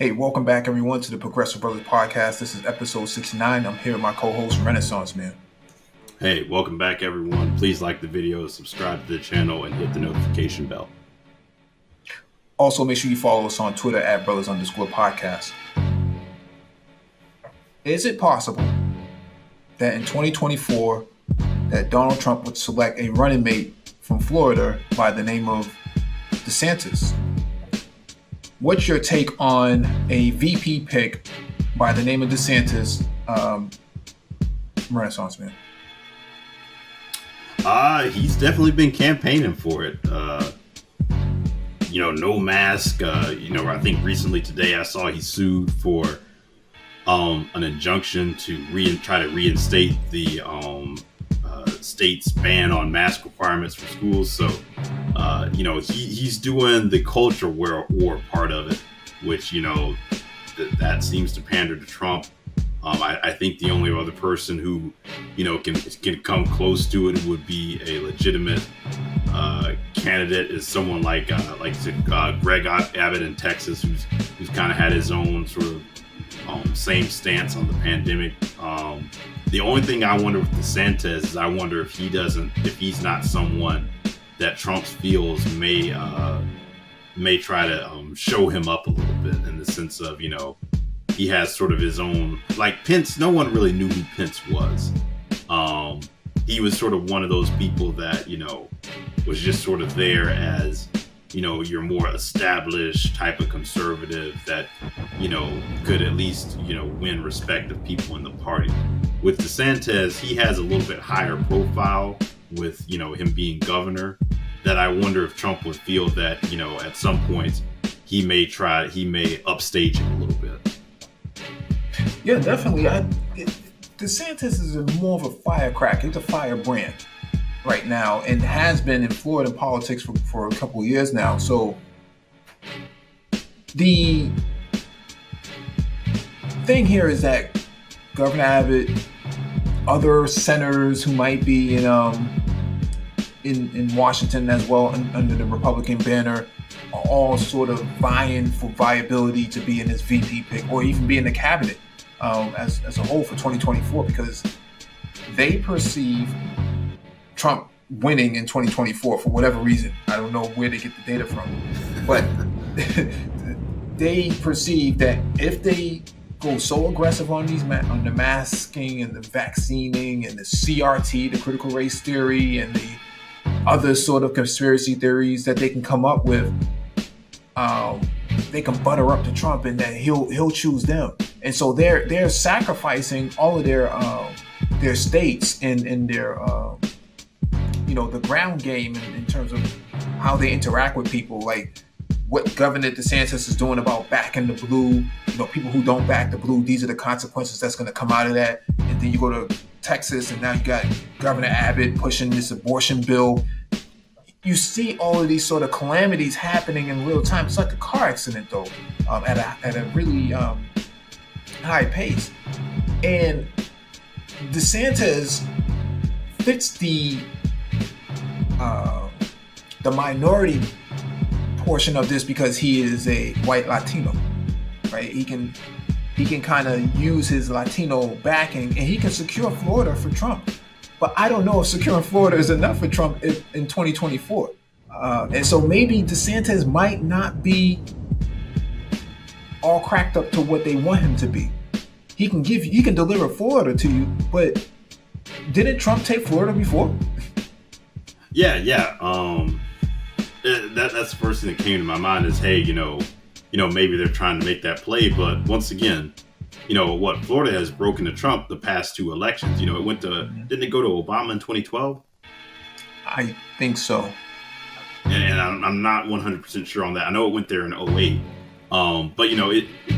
Hey, welcome back everyone to the Progressive Brothers Podcast. This is episode 69. I'm here with my co-host, Renaissance Man. Hey, welcome back everyone. Please like the video, subscribe to the channel, and hit the notification bell. Also, make sure you follow us on Twitter at brothers_podcast. Is it possible that in 2024 that Donald Trump would select a running mate from Florida by the name of DeSantis? What's your take on a VP pick by the name of DeSantis, Renaissance Man? He's definitely been campaigning for it. No mask. I think recently today I saw he sued for an injunction to try to reinstate the state's ban on mask requirements for schools. So, he's doing the culture war part of it, which, that seems to pander to Trump. I think the only other person who, can come close to it would be a legitimate candidate is someone like Greg Abbott in Texas, who's kind of had his own sort of same stance on the pandemic. The only thing I wonder with DeSantis is I wonder if he's not someone that Trump feels may try to show him up a little bit, in the sense of, he has sort of his own, like Pence. No one really knew who Pence was. He was sort of one of those people that, was just sort of there as, your more established type of conservative that, could at least, win respect of people in the party. With DeSantis, he has a little bit higher profile with, him being governor, that I wonder if Trump would feel that, at some point he may upstage him a little bit. Yeah, definitely. DeSantis is more of a firecracker. He's a firebrand right now, and has been in Florida politics for a couple of years now. So the thing here is that Governor Abbott, other senators who might be in Washington as well under the Republican banner, are all sort of vying for viability to be in this VP pick or even be in the cabinet as a whole for 2024, because they perceive Trump winning in 2024 for whatever reason. I don't know where they get the data from, but they perceive that if they go so aggressive on the masking and the vaccining and the CRT, the critical race theory, and the other sort of conspiracy theories that they can come up with, they can butter up to Trump, and that he'll choose them. And so they're sacrificing all of their states and their the ground game in terms of how they interact with people, like what Governor DeSantis is doing about backing the blue. People who don't back the blue, these are the consequences that's going to come out of that. And then you go to Texas, and now you got Governor Abbott pushing this abortion bill. You see all of these sort of calamities happening in real time. It's like a car accident, though, at a really high pace. And DeSantis fits the minority portion of this because he is a white Latino, right? He can kind of use his Latino backing, and he can secure Florida for Trump. But I don't know if securing Florida is enough for Trump in 2024. And so maybe DeSantis might not be all cracked up to what they want him to be. He can deliver Florida to you, but didn't Trump take Florida before? Yeah. That's the first thing that came to my mind is, hey, maybe they're trying to make that play. But once again, Florida has broken to Trump the past two elections. Didn't it go to Obama in 2012? I think so. And I'm not 100% sure on that. I know it went there in 2008. But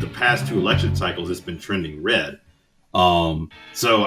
the past two election cycles, it's been trending red. So,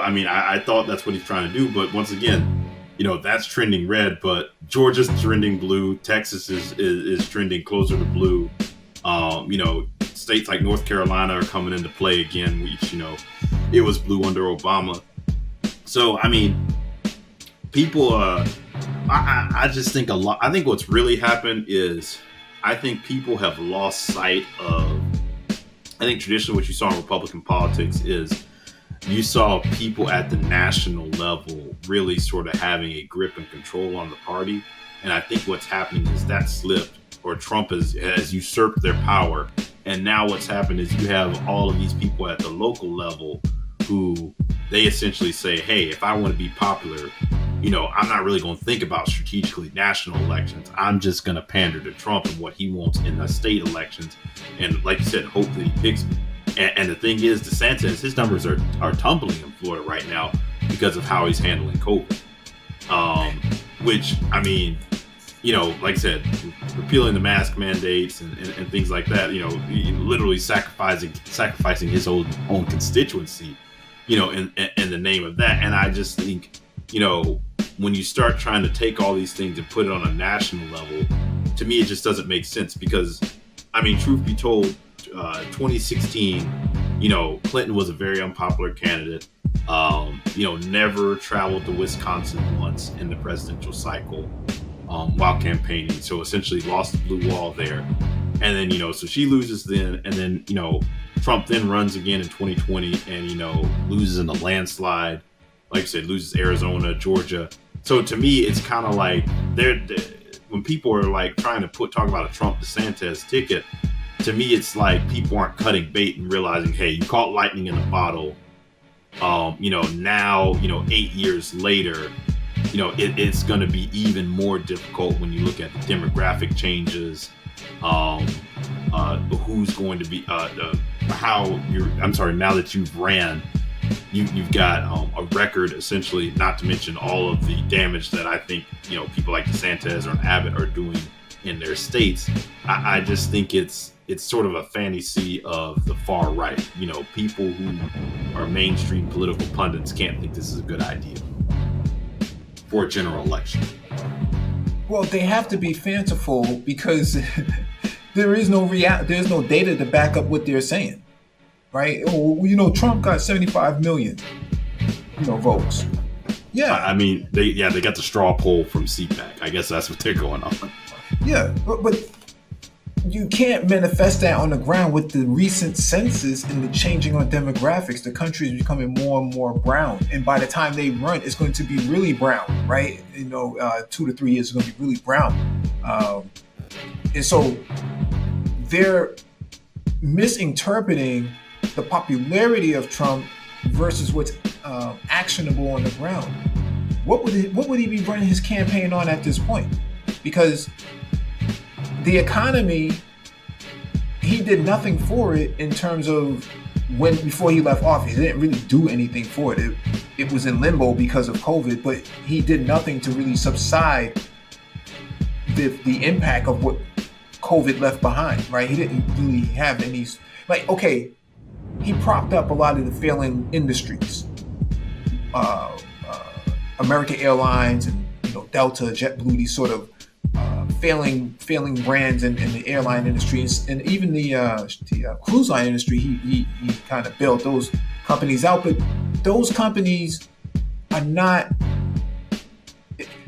I thought that's what he's trying to do. But once again, that's trending red, but Georgia's trending blue. Texas is trending closer to blue. States like North Carolina are coming into play again, which, it was blue under Obama. So, people, I just think I think what's really happened is I think people have lost sight of I think traditionally what you saw in Republican politics is you saw people at the national level really sort of having a grip and control on the party. And I think what's happening is that slipped, or Trump has usurped their power. And now what's happened is you have all of these people at the local level who they essentially say, hey, if I want to be popular, I'm not really going to think about strategically national elections. I'm just going to pander to Trump and what he wants in the state elections. And like you said, hope that he picks me. And the thing is, DeSantis, his numbers are tumbling in Florida right now because of how he's handling COVID. Which, I mean, like I said, repealing the mask mandates and things like that, literally sacrificing his own constituency, in the name of that. And I just think, when you start trying to take all these things and put it on a national level, to me, it just doesn't make sense because, I mean, truth be told, 2016, Clinton was a very unpopular candidate, never traveled to Wisconsin once in the presidential cycle while campaigning. So essentially lost the blue wall there. And then, so she loses then. And then, Trump then runs again in 2020 and, loses in a landslide. Like I said, loses Arizona, Georgia. So to me, it's kind of like when people are like trying to talk about a Trump DeSantis ticket, to me, it's like people aren't cutting bait and realizing, hey, you caught lightning in a bottle. Now, 8 years later, it's going to be even more difficult when you look at the demographic changes, who's going to be, now that you've ran, you've got a record, essentially, not to mention all of the damage that I think, people like DeSantis or Abbott are doing in their states. I just think it's sort of a fantasy of the far right. People who are mainstream political pundits can't think this is a good idea for a general election. Well, they have to be fanciful because there's no data to back up what they're saying, right? Oh, Trump got 75 million, votes. Yeah, I mean, they got the straw poll from CPAC. I guess that's what they're going on. Yeah, but you can't manifest that on the ground with the recent census and the changing on demographics. The country is becoming more and more brown, and by the time they run, it's going to be really brown, right? 2 to 3 years is going to be really brown, and so they're misinterpreting the popularity of Trump versus what's actionable on the ground. What would he be running his campaign on at this point? Because the economy, he did nothing for it in terms of before he left office. He didn't really do anything for it. It was in limbo because of COVID, but he did nothing to really subside the impact of what COVID left behind, right? He didn't really have any, he propped up a lot of the failing industries, American Airlines and Delta, JetBlue, these sort of failing brands in the airline industry, and even the cruise line industry. He kind of bailed those companies out, but those companies are not.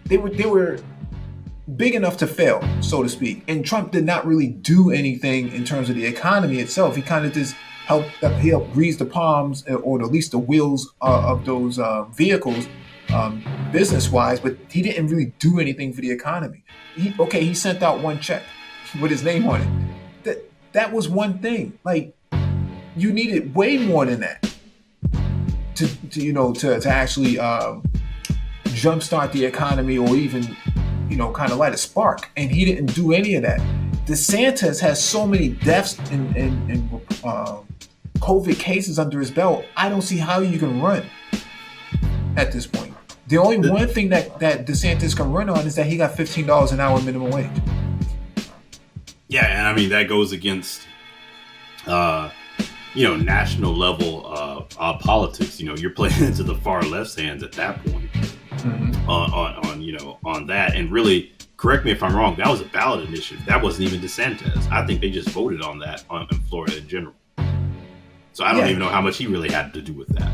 They were big enough to fail, so to speak. And Trump did not really do anything in terms of the economy itself. He kind of just helped grease the palms, or at least the wheels of those vehicles, business-wise, but he didn't really do anything for the economy. He sent out one check with his name on it. That was one thing. Like, you needed way more than that to actually jumpstart the economy, or even kind of light a spark. And he didn't do any of that. DeSantis has so many deaths and COVID cases under his belt. I don't see how you can run at this point. The only one thing that DeSantis can run on is that he got $15 an hour minimum wage. Yeah, and I mean, that goes against, national level politics. You're playing into the far left's hands at that point. Mm-hmm. on that. And really, correct me if I'm wrong, that was a ballot initiative. That wasn't even DeSantis. I think they just voted on that in Florida in general. So I don't even know how much he really had to do with that.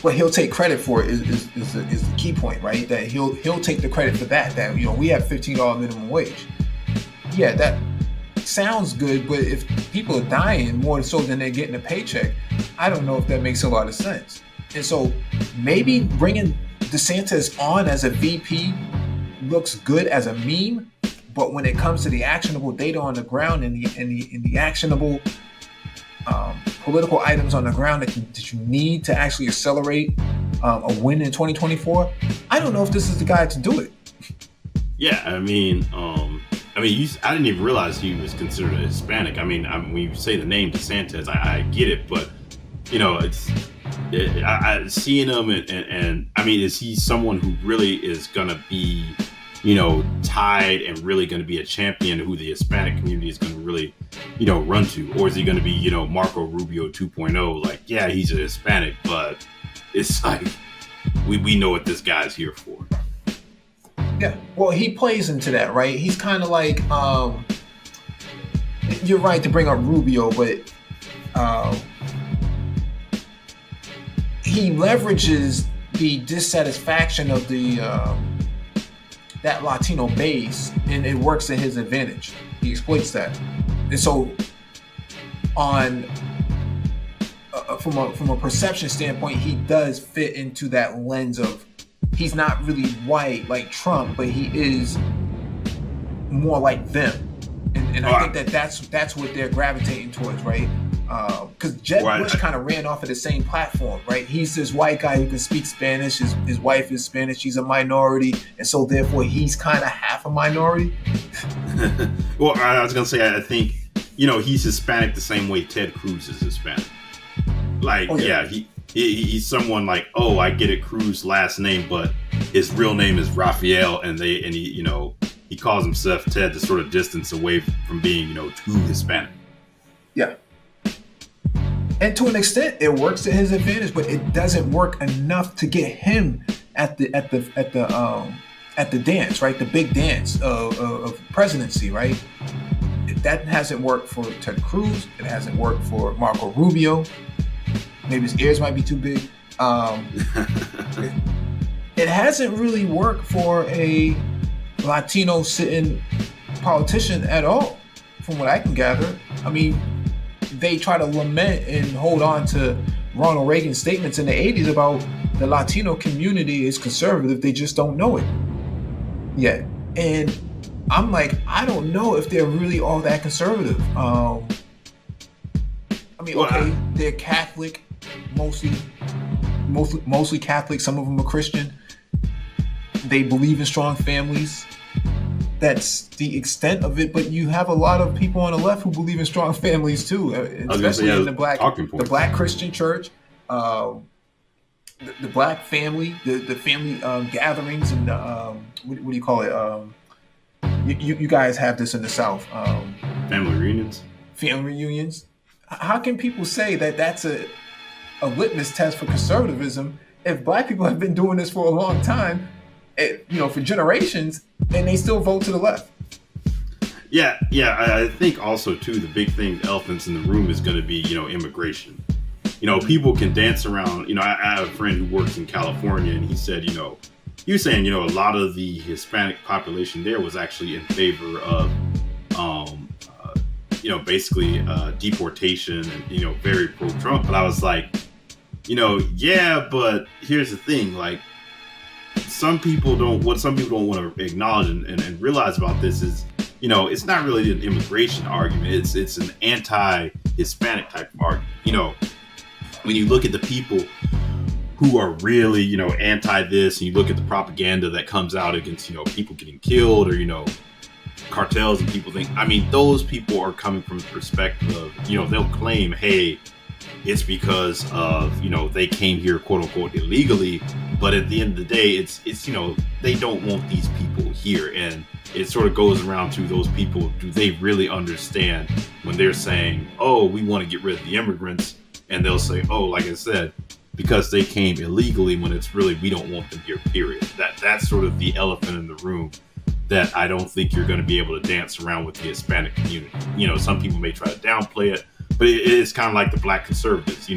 What he'll take credit for is the key point, right? That he'll take the credit for that we have $15 minimum wage. Yeah, that sounds good, but if people are dying more so than they're getting a paycheck, I don't know if that makes a lot of sense. And so maybe bringing DeSantis on as a VP looks good as a meme, but when it comes to the actionable data on the ground and the actionable political items on the ground that you need to actually accelerate a win in 2024, I don't know if this is the guy to do it. Yeah, I mean, I didn't even realize he was considered a Hispanic. I mean, when you say the name DeSantis, I get it, but I seeing him and I mean, is he someone who really is gonna be, tied and really going to be a champion who the Hispanic community is going to really, run to? Or is he going to be, Marco Rubio 2.0? Like, yeah, he's a Hispanic, but it's like, we know what this guy's here for. Yeah, well, he plays into that, right? He's kind of like, you're right to bring up Rubio, but he leverages the dissatisfaction of that Latino base, and it works to his advantage. He exploits that. And so from a perception standpoint, he does fit into that lens of, he's not really white like Trump, but he is more like them. And I think that's what they're gravitating towards, right? Because Jeb Bush kind of ran off of the same platform, right? He's this white guy who can speak Spanish. His wife is Spanish. She's a minority. And so therefore he's kind of half a minority. Well, I was going to say, I think, he's Hispanic the same way Ted Cruz is Hispanic. Like, he's someone like, I get it, Cruz last name, but his real name is Raphael, and he calls himself Ted to sort of distance away from being, too Hispanic. Yeah. And to an extent, it works to his advantage, but it doesn't work enough to get him at the dance, right? The big dance of presidency, right? That hasn't worked for Ted Cruz. It hasn't worked for Marco Rubio. Maybe his ears might be too big. It hasn't really worked for a Latino sitting politician at all, from what I can gather. I mean, they try to lament and hold on to Ronald Reagan's statements in the 80s about the Latino community is conservative. They just don't know it yet. And I'm like, I don't know if they're really all that conservative. They're Catholic, mostly Catholic. Some of them are Christian. They believe in strong families. That's the extent of it, but you have a lot of people on the left who believe in strong families too, especially in the black Christian church, the black family, the family gatherings, and what do you call it? You guys have this in the South. Family reunions. Family reunions. How can people say that that's a litmus test for conservatism if black people have been doing this for a long time? For generations, and they still vote to the left. Yeah. I think also too, the big thing, elephants in the room, is going to be, immigration. People can dance around. I have a friend who works in California, and he said, he was saying, a lot of the Hispanic population there was actually in favor of, basically deportation and, very pro-Trump. But I was like, yeah, but here's the thing, like, some people don't want to acknowledge and realize about this is, it's not really an immigration argument. It's an anti-Hispanic type of argument. When you look at the people who are really, anti this, and you look at the propaganda that comes out against, people getting killed or, cartels, and people think, those people are coming from the perspective of, they'll claim, hey, it's because of, they came here, quote unquote, illegally. But at the end of the day, it's they don't want these people here. And it sort of goes around to those people. Do they really understand when they're saying, oh, we want to get rid of the immigrants? And they'll say, oh, like I said, because they came illegally, when it's really, we don't want them here, period. That's sort of the elephant in the room that I don't think you're going to be able to dance around with the Hispanic community. Some people may try to downplay it, but it's kind of like the black conservatives,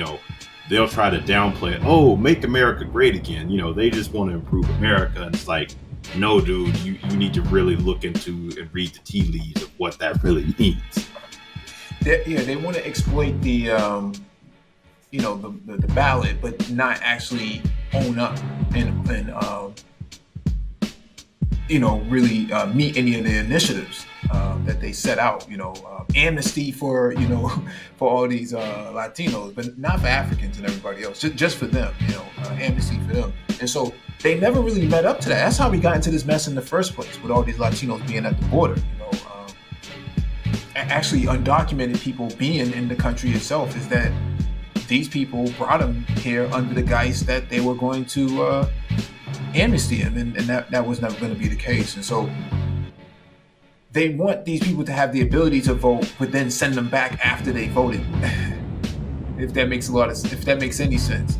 they'll try to downplay it. Oh, make America great again. They just want to improve America. And it's like, no, dude, you need to really look into and read the tea leaves of what that really means. They want to exploit the the ballot, but not actually own up and really meet any of the initiatives that they set out. Amnesty for for all these Latinos, but not for Africans and everybody else. Just for them. Amnesty for them. And so they never really met up to that. That's how we got into this mess in the first place, with all these Latinos being at the border. Actually, undocumented people being in the country itself, is that these people brought them here under the guise that they were going to amnesty him, and that was never going to be the case. And so they want these people to have the ability to vote, but then send them back after they voted. if that makes any sense.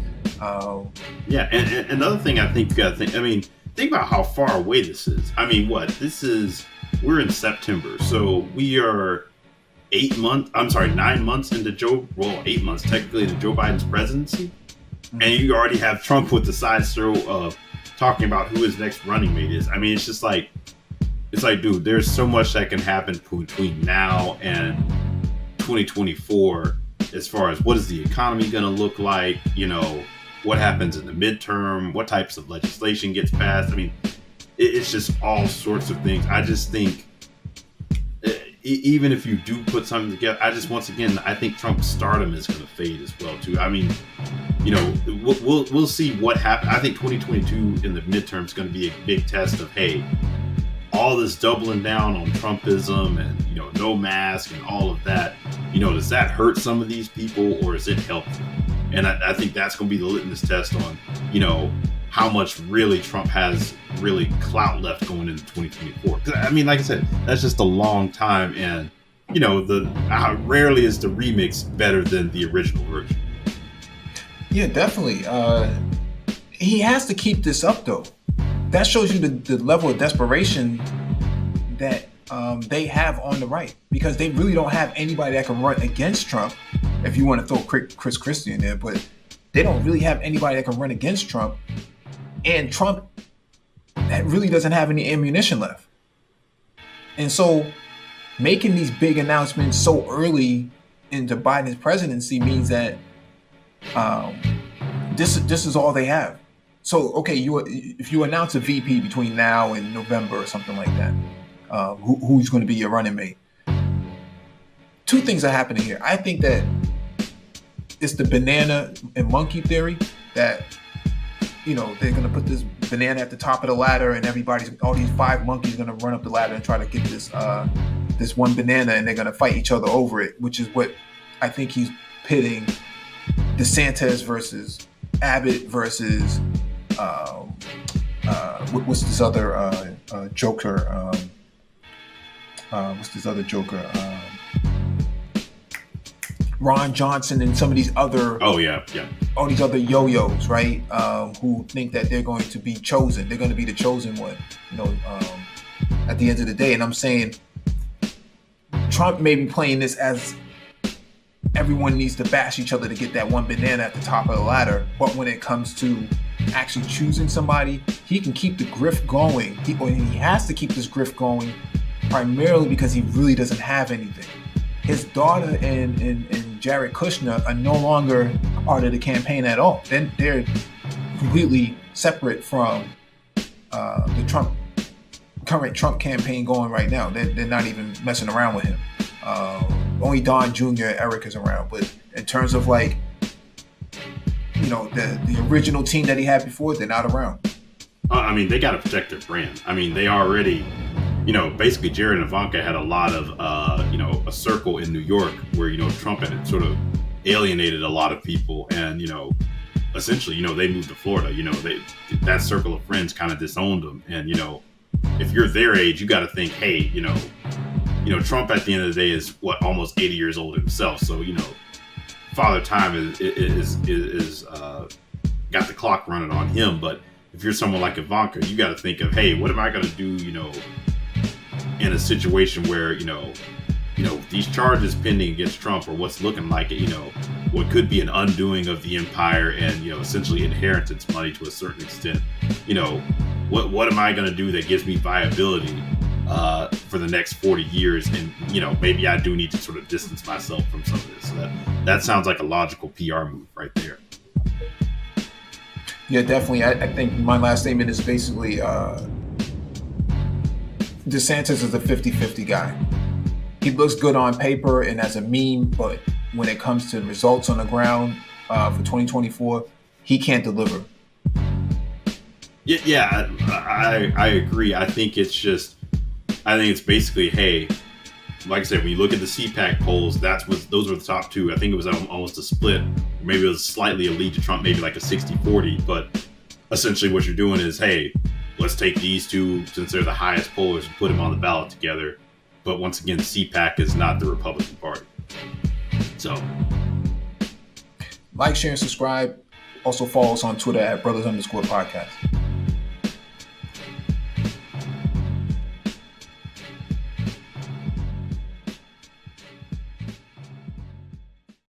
Yeah, and another thing I think about how far away this is. I mean, we're in September, so we are 9 months into 8 months technically into Joe Biden's presidency, and you already have Trump with the side throw of talking about who his next running mate is. I mean, it's just like, dude, there's so much that can happen between now and 2024 as far as what is the economy going to look like, what happens in the midterm, what types of legislation gets passed. I mean, it's just all sorts of things. I just think even if you do put something together, I think Trump's stardom is going to fade as well too. I mean, we'll see what happens. I think 2022 in the midterm is going to be a big test of, hey, all this doubling down on Trumpism and no mask and all of that. Does that hurt some of these people, or is it helpful? And I think that's going to be the litmus test on how much really Trump has really clout left going into 2024. I mean, like I said, that's just a long time, and rarely is the remix better than the original version. Yeah, definitely. He has to keep this up, though. That shows you the level of desperation that they have on the right, because they really don't have anybody that can run against Trump. If you want to throw Chris Christie in there, but they don't really have anybody that can run against Trump. And Trump really doesn't have any ammunition left. And so making these big announcements so early into Biden's presidency means that this is all they have. So, okay, if you announce a VP between now and November or something like that, who's going to be your running mate? Two things are happening here. I think that it's the banana and monkey theory, that they're going to put this banana at the top of the ladder, and all these 5 monkeys are going to run up the ladder and try to get this one banana, and they're going to fight each other over it, which is what I think he's pitting DeSantis versus Abbott versus what's this other joker? Ron Johnson and some of these other all these other yo-yos, right? Who think that they're going to be chosen. They're going to be the chosen one, at the end of the day. And I'm saying Trump may be playing this as everyone needs to bash each other to get that one banana at the top of the ladder. But when it comes to actually choosing somebody, he can keep the grift going. He has to keep this grift going primarily because he really doesn't have anything. His daughter and Jared Kushner are no longer part of the campaign at all. They're completely separate from the current Trump campaign going right now. They're not even messing around with him. Only Don Jr. and Eric is around. But in terms of the original team that he had before, they're not around. I mean, they got to protect their brand. I mean, they already, basically Jared and Ivanka had a lot of, a circle in New York where, Trump had sort of alienated a lot of people. And, essentially, they moved to Florida. That circle of friends kind of disowned them. And, if you're their age, you got to think, hey, Trump at the end of the day is almost 80 years old himself. So, Father Time is got the clock running on him. But if you're someone like Ivanka, you got to think of, hey, what am I going to do, in a situation where, these charges pending against Trump, or what's looking like, what could be an undoing of the empire and, essentially inheritance money to a certain extent. what am I going to do that gives me viability for the next 40 years? And, maybe I do need to sort of distance myself from some of this. So that sounds like a logical PR move right there. Yeah, definitely. I think my last statement is basically DeSantis is a 50-50 guy. He looks good on paper and as a meme, but when it comes to results on the ground for 2024, he can't deliver. Yeah, I agree. I think it's basically, hey, like I said, when you look at the CPAC polls, those were the top two. I think it was almost a split. Maybe it was slightly a lead to Trump, maybe like a 60-40. But essentially what you're doing is, hey, let's take these two, since they're the highest pollers, and put them on the ballot together. But once again, CPAC is not the Republican Party. So, like, share, and subscribe. Also follow us on Twitter at brothers_podcast.